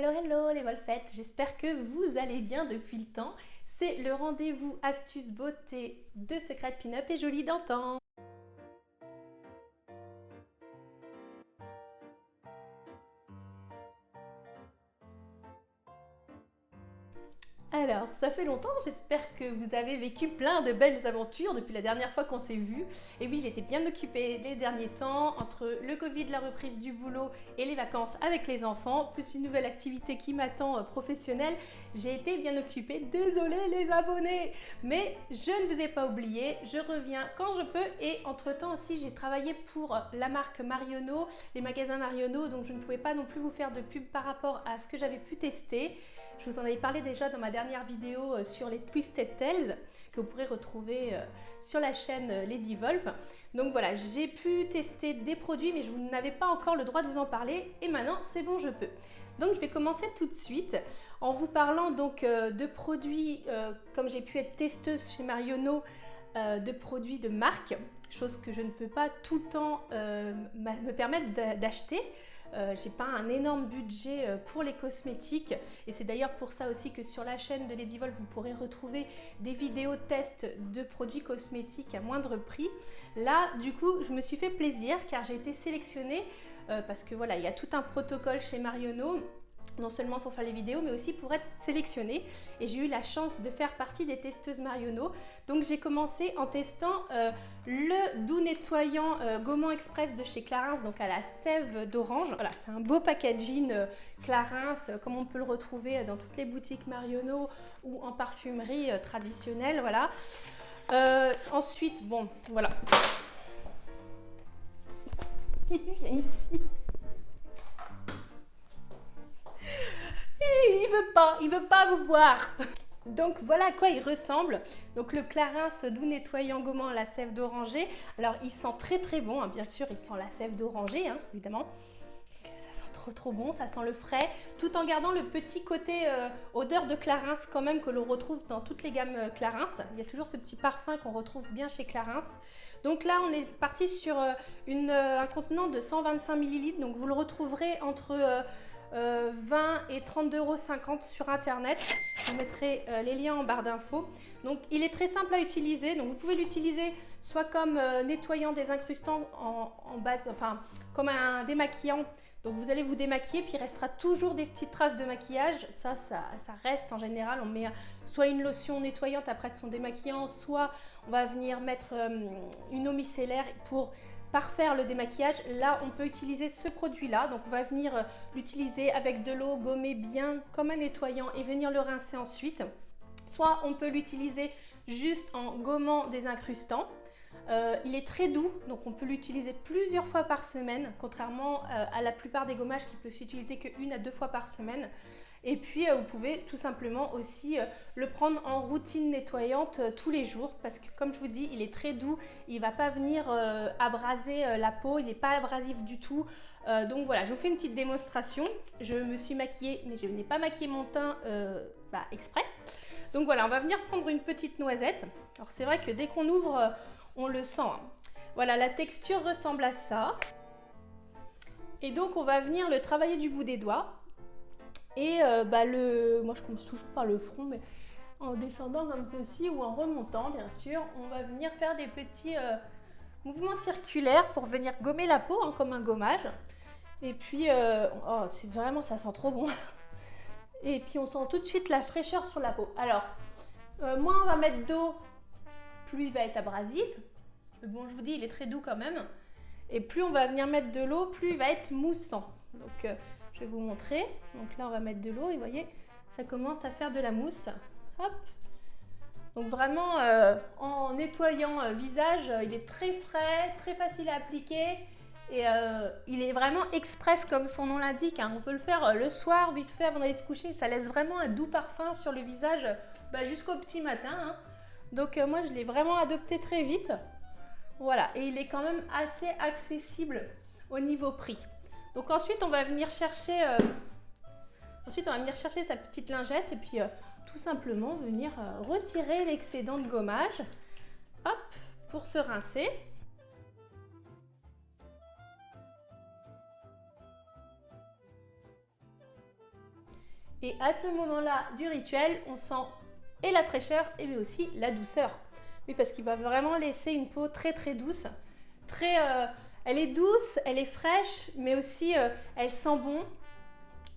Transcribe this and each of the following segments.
Hello, hello les Wolfettes, j'espère que vous allez bien depuis le temps. C'est le rendez-vous astuces beauté de Secret Pin-Up et Jolie d'antan. Alors, ça fait longtemps, j'espère que vous avez vécu plein de belles aventures depuis la dernière fois qu'on s'est vu. Et oui, j'étais bien occupée les derniers temps, entre le Covid, la reprise du boulot et les vacances avec les enfants, plus une nouvelle activité qui m'attend professionnelle. J'ai été bien occupée, désolée les abonnés, mais je ne vous ai pas oublié, je reviens quand je peux. Et entre-temps aussi, j'ai travaillé pour la marque Marionneau, les magasins Marionneau, donc je ne pouvais pas non plus vous faire de pub par rapport à ce que j'avais pu tester. Je vous en avais parlé déjà dans ma dernière vidéo sur les Twisted Tails que vous pourrez retrouver sur la chaîne Lady Wolf. Donc voilà, j'ai pu tester des produits mais je n'avais pas encore le droit de vous en parler et maintenant c'est bon, je peux. Donc je vais commencer tout de suite en vous parlant donc de produits comme j'ai pu être testeuse chez Marionneau, de produits de marque, chose que je ne peux pas tout le temps me permettre d'acheter. J'ai pas un énorme budget pour les cosmétiques et c'est d'ailleurs pour ça aussi que sur la chaîne de Lady Wolf vous pourrez retrouver des vidéos tests de produits cosmétiques à moindre prix. Là du coup je me suis fait plaisir car j'ai été sélectionnée parce que voilà, il y a tout un protocole chez Marionneau, non seulement pour faire les vidéos mais aussi pour être sélectionnée, et j'ai eu la chance de faire partie des testeuses Marionneau. Donc j'ai commencé en testant le doux nettoyant Gommant Express de chez Clarins, donc à la sève d'orange. Voilà, c'est un beau packaging Clarins comme on peut le retrouver dans toutes les boutiques Marionneau ou en parfumerie traditionnelle. Voilà. Ensuite, bon, voilà. Il vient ici. Il veut pas vous voir. Donc voilà à quoi il ressemble. Donc le Clarins doux nettoyant gommant à la sève d'oranger. Alors il sent très très bon, hein. Bien sûr il sent la sève d'oranger, hein, évidemment. Ça sent trop bon, ça sent le frais, tout en gardant le petit côté odeur de Clarins quand même que l'on retrouve dans toutes les gammes Clarins. Il y a toujours ce petit parfum qu'on retrouve bien chez Clarins. Donc là on est parti sur un contenant de 125 ml, donc vous le retrouverez entre 20 et 32,50 € sur internet. Je vous mettrai les liens en barre d'infos. Donc il est très simple à utiliser, donc vous pouvez l'utiliser soit comme nettoyant désincrustant en base, enfin comme un démaquillant. Donc vous allez vous démaquiller, puis il restera toujours des petites traces de maquillage. Ça reste en général. On met soit une lotion nettoyante après son démaquillant, soit on va venir mettre une eau micellaire pour parfaire le démaquillage. Là on peut utiliser ce produit là, donc on va venir l'utiliser avec de l'eau, gommer bien comme un nettoyant et venir le rincer ensuite. Soit on peut l'utiliser juste en gommant désincrustant. Il est très doux, donc on peut l'utiliser plusieurs fois par semaine, contrairement à la plupart des gommages qui peuvent s'utiliser qu'une à deux fois par semaine. Et puis vous pouvez tout simplement aussi le prendre en routine nettoyante tous les jours, parce que comme je vous dis, il est très doux, il ne va pas venir abraser la peau, il n'est pas abrasif du tout. Donc voilà, je vous fais une petite démonstration. Je me suis maquillée, mais je n'ai pas maquillé mon teint exprès. Donc voilà, on va venir prendre une petite noisette. Alors c'est vrai que dès qu'on ouvre, on le sent, hein. Voilà, la texture ressemble à ça. Et donc on va venir le travailler du bout des doigts. Et moi je commence toujours par le front, mais en descendant comme ceci ou en remontant bien sûr, on va venir faire des petits mouvements circulaires pour venir gommer la peau, hein, comme un gommage. Et puis, oh, c'est vraiment, ça sent trop bon. Et puis on sent tout de suite la fraîcheur sur la peau. Alors, moins on va mettre d'eau, plus il va être abrasif. Mais bon, je vous dis, il est très doux quand même. Et plus on va venir mettre de l'eau, plus il va être moussant. Donc, je vais vous montrer. Donc là, on va mettre de l'eau et vous voyez, ça commence à faire de la mousse. Hop. Donc vraiment, en nettoyant visage, il est très frais, très facile à appliquer. Et il est vraiment express comme son nom l'indique, hein. On peut le faire le soir, vite fait avant d'aller se coucher. Ça laisse vraiment un doux parfum sur le visage jusqu'au petit matin, hein. Donc moi je l'ai vraiment adopté très vite. Voilà, et il est quand même assez accessible au niveau prix. Donc ensuite on va venir chercher sa petite lingette et puis tout simplement venir retirer l'excédent de gommage. Hop, pour se rincer. Et à ce moment-là du rituel, on sent et la fraîcheur et mais aussi la douceur. Oui, parce qu'il va vraiment laisser une peau très très douce. Elle est douce, elle est fraîche, mais aussi elle sent bon.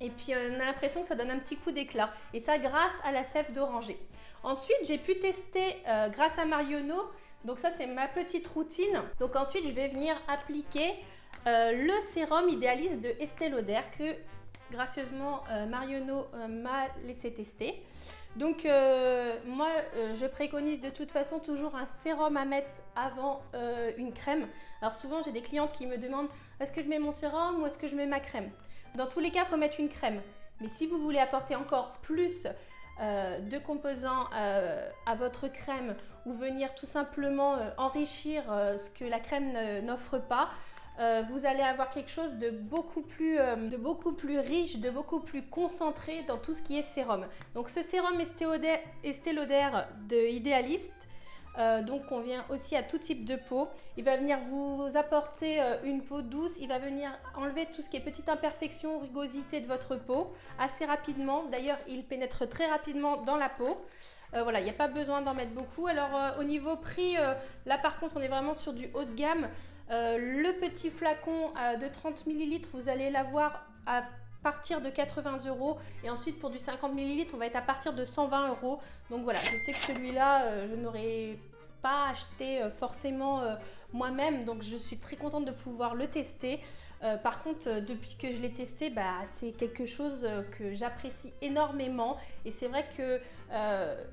Et puis on a l'impression que ça donne un petit coup d'éclat. Et ça grâce à la sève d'oranger. Ensuite, j'ai pu tester grâce à Marionneau. Donc ça, c'est ma petite routine. Donc ensuite, je vais venir appliquer le sérum idéaliste de Estée Lauder que gracieusement Marionneau m'a laissé tester. Donc moi, je préconise de toute façon toujours un sérum à mettre avant une crème. Alors souvent, j'ai des clientes qui me demandent est-ce que je mets mon sérum ou est-ce que je mets ma crème? Dans tous les cas, il faut mettre une crème. Mais si vous voulez apporter encore plus de composants à votre crème ou venir tout simplement enrichir ce que la crème n'offre pas, vous allez avoir quelque chose de beaucoup plus riche, de beaucoup plus concentré dans tout ce qui est sérum. Donc ce sérum Estée Lauder de Idéaliste, donc convient aussi à tout type de peau. Il va venir vous apporter une peau douce, il va venir enlever tout ce qui est petite imperfection, rugosité de votre peau assez rapidement. D'ailleurs, il pénètre très rapidement dans la peau. Voilà, il n'y a pas besoin d'en mettre beaucoup. Alors au niveau prix, là par contre on est vraiment sur du haut de gamme. Le petit flacon de 30 ml, vous allez l'avoir à partir de 80 € et ensuite pour du 50 ml, on va être à partir de 120 €. Donc voilà, je sais que celui-là, je n'aurais pas acheté forcément moi-même, donc je suis très contente de pouvoir le tester. Par contre, depuis que je l'ai testé, c'est quelque chose que j'apprécie énormément et c'est vrai que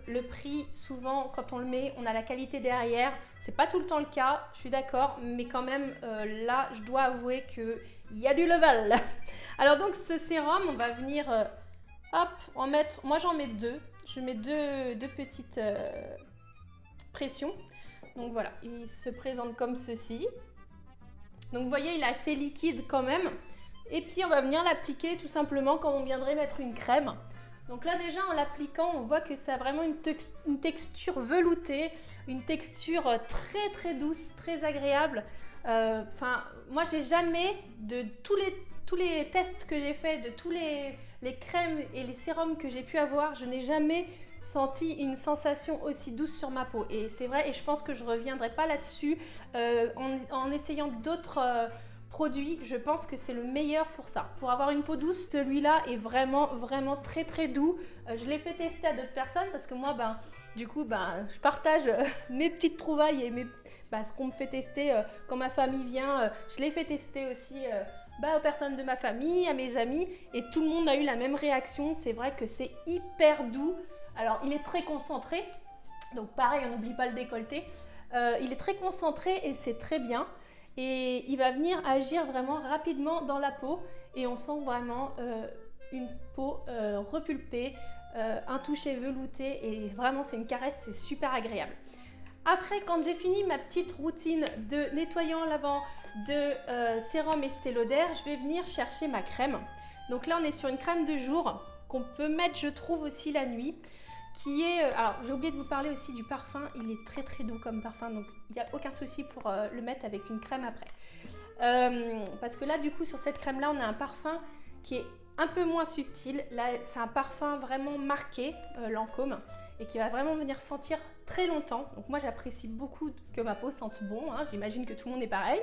le prix, souvent quand on le met, on a la qualité derrière. C'est pas tout le temps le cas, je suis d'accord, mais quand même là, je dois avouer qu'il y a du level. Alors donc ce sérum, on va venir hop, en mettre, moi j'en mets deux. Je mets deux petites pressions. Donc voilà, il se présente comme ceci. Donc vous voyez, il est assez liquide quand même. Et puis on va venir l'appliquer tout simplement comme on viendrait mettre une crème. Donc là déjà en l'appliquant, on voit que ça a vraiment une texture veloutée, une texture très très douce, très agréable. Moi j'ai jamais, de tous les tests que j'ai fait, de tous les crèmes et les sérums que j'ai pu avoir, je n'ai jamais senti une sensation aussi douce sur ma peau. Et c'est vrai, et je pense que je ne reviendrai pas là-dessus en essayant d'autres produits. Je pense que c'est le meilleur pour ça. Pour avoir une peau douce, celui-là est vraiment, vraiment très, très doux. Je l'ai fait tester à d'autres personnes parce que moi, je partage mes petites trouvailles et ce qu'on me fait tester quand ma famille vient. Je l'ai fait tester aussi aux personnes de ma famille, à mes amis, et tout le monde a eu la même réaction. C'est vrai que c'est hyper doux. Alors, il est très concentré, donc pareil, on n'oublie pas le décolleté. Il est très concentré et c'est très bien. Et il va venir agir vraiment rapidement dans la peau et on sent vraiment une peau repulpée, un toucher velouté et vraiment c'est une caresse, c'est super agréable. Après, quand j'ai fini ma petite routine de nettoyant lavant de sérum Estée Lauder, je vais venir chercher ma crème. Donc là, on est sur une crème de jour qu'on peut mettre, je trouve, aussi la nuit. Qui est, alors j'ai oublié de vous parler aussi du parfum, il est très très doux comme parfum, donc il n'y a aucun souci pour le mettre avec une crème après. Parce que là du coup sur cette crème là on a un parfum qui est un peu moins subtil, là c'est un parfum vraiment marqué, Lancôme, et qui va vraiment venir sentir très longtemps. Donc moi j'apprécie beaucoup que ma peau sente bon, hein, j'imagine que tout le monde est pareil.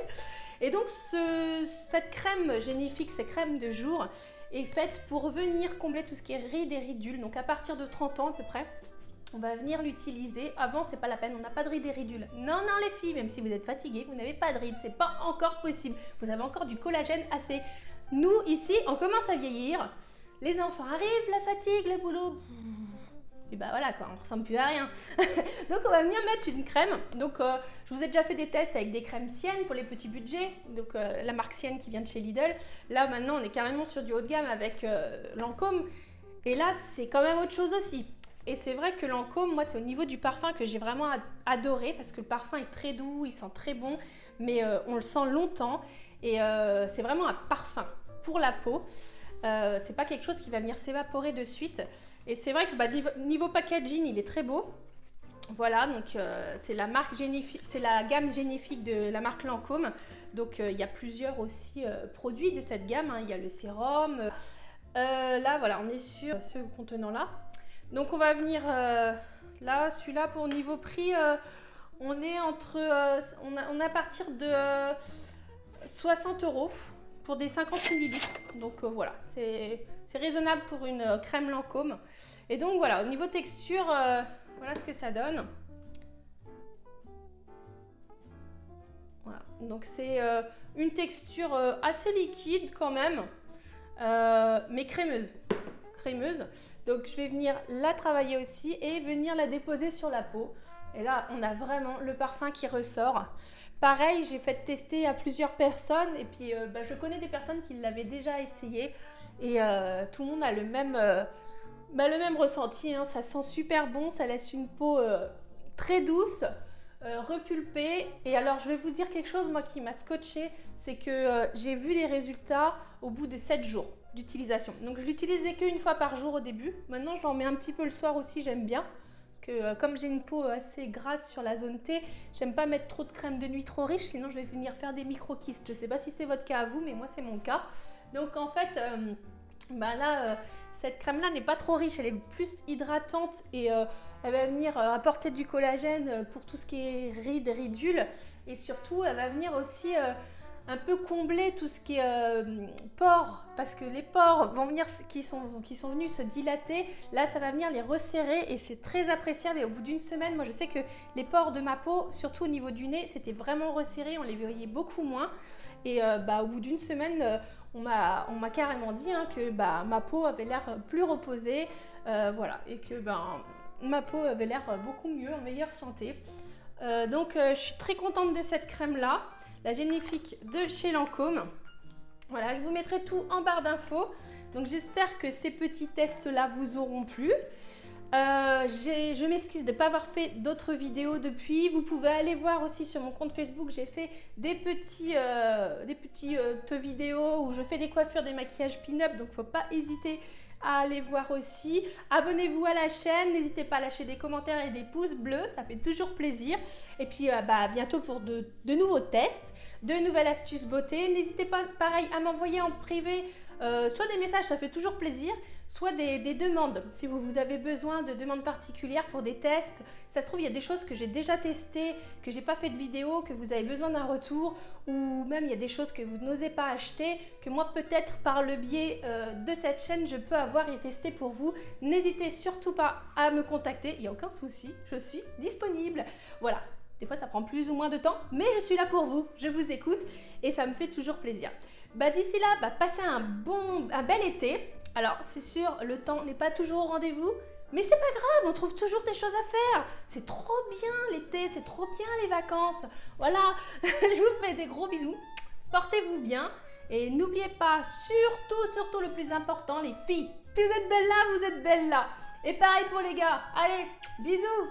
Et donc cette crème génifique, cette crème de jour, est faite pour venir combler tout ce qui est rides et ridules. Donc à partir de 30 ans à peu près, on va venir l'utiliser. Avant, c'est pas la peine, on n'a pas de rides et ridules. Non, non les filles, même si vous êtes fatiguées, vous n'avez pas de rides, c'est pas encore possible. Vous avez encore du collagène assez. Nous, ici, on commence à vieillir. Les enfants arrivent, la fatigue, le boulot. Et voilà quoi, on ressemble plus à rien. Donc on va venir mettre une crème. Donc je vous ai déjà fait des tests avec des crèmes Sienne pour les petits budgets. Donc la marque Sienne qui vient de chez Lidl. Là maintenant on est carrément sur du haut de gamme avec Lancôme. Et là c'est quand même autre chose aussi. Et c'est vrai que Lancôme, moi c'est au niveau du parfum que j'ai vraiment adoré. Parce que le parfum est très doux, il sent très bon. Mais on le sent longtemps. Et c'est vraiment un parfum pour la peau. C'est pas quelque chose qui va venir s'évaporer de suite. Et c'est vrai que niveau packaging, il est très beau. Voilà, donc c'est la gamme génifique de la marque Lancôme. Donc il y a plusieurs aussi produits de cette gamme. Hein. Il y a le sérum. Là, voilà, on est sur ce contenant-là. Donc, on va venir là, celui-là, pour niveau prix, on est entre... on a à partir de 60 € pour des 50 millilitres. Donc, voilà, c'est raisonnable pour une crème Lancôme. Et donc, voilà, au niveau texture, voilà ce que ça donne. Voilà, donc c'est une texture assez liquide quand même, mais crémeuse. Donc je vais venir la travailler aussi et venir la déposer sur la peau. Et là, on a vraiment le parfum qui ressort. Pareil, j'ai fait tester à plusieurs personnes et puis je connais des personnes qui l'avaient déjà essayé et tout le monde a le même ressenti, hein. Ça sent super bon, ça laisse une peau très douce. Repulpé. Et alors je vais vous dire quelque chose moi qui m'a scotché, c'est que j'ai vu les résultats au bout de 7 jours d'utilisation. Donc je l'utilisais qu'une fois par jour au début. Maintenant je l'en mets un petit peu le soir aussi, j'aime bien. Parce que comme j'ai une peau assez grasse sur la zone T, j'aime pas mettre trop de crème de nuit trop riche, sinon je vais venir faire des micro-kystes. Je sais pas si c'est votre cas à vous, mais moi c'est mon cas. Donc en fait, cette crème là n'est pas trop riche, elle est plus hydratante et elle va venir apporter du collagène pour tout ce qui est rides, ridules. Et surtout, elle va venir aussi un peu combler tout ce qui est pores. Parce que les pores vont venir, qui sont venus se dilater. Là, ça va venir les resserrer et c'est très appréciable. Et au bout d'une semaine, moi, je sais que les pores de ma peau, surtout au niveau du nez, c'était vraiment resserré. On les voyait beaucoup moins. Et au bout d'une semaine, on m'a carrément dit que ma peau avait l'air plus reposée. Voilà. Et que ma peau avait l'air beaucoup mieux, en meilleure santé. Donc je suis très contente de cette crème là, la Génifique de chez Lancôme. Voilà, je vous mettrai tout en barre d'infos. Donc j'espère que ces petits tests là vous auront plu. Je m'excuse de ne pas avoir fait d'autres vidéos depuis. Vous pouvez aller voir aussi sur mon compte Facebook, j'ai fait des petites vidéos où je fais des coiffures, des maquillages pin-up, donc il ne faut pas hésiter à aller voir aussi. Abonnez-vous à la chaîne, n'hésitez pas à lâcher des commentaires et des pouces bleus, ça fait toujours plaisir. Et puis à bientôt pour de nouveaux tests, de nouvelles astuces beauté. N'hésitez pas pareil à m'envoyer en privé soit des messages, ça fait toujours plaisir, soit des demandes. Si vous avez besoin de demandes particulières pour des tests, ça se trouve il y a des choses que j'ai déjà testées, que j'ai pas fait de vidéo, que vous avez besoin d'un retour, ou même il y a des choses que vous n'osez pas acheter, que moi peut-être par le biais de cette chaîne je peux avoir et tester pour vous. N'hésitez surtout pas à me contacter, il n'y a aucun souci, je suis disponible. Voilà. Des fois, ça prend plus ou moins de temps, mais je suis là pour vous. Je vous écoute et ça me fait toujours plaisir. D'ici là, passez un bel été. Alors, c'est sûr, le temps n'est pas toujours au rendez-vous, mais c'est pas grave, on trouve toujours des choses à faire. C'est trop bien l'été, c'est trop bien les vacances. Voilà, je vous fais des gros bisous. Portez-vous bien et n'oubliez pas, surtout le plus important, les filles. Si vous êtes belles là, vous êtes belles là. Et pareil pour les gars. Allez, bisous.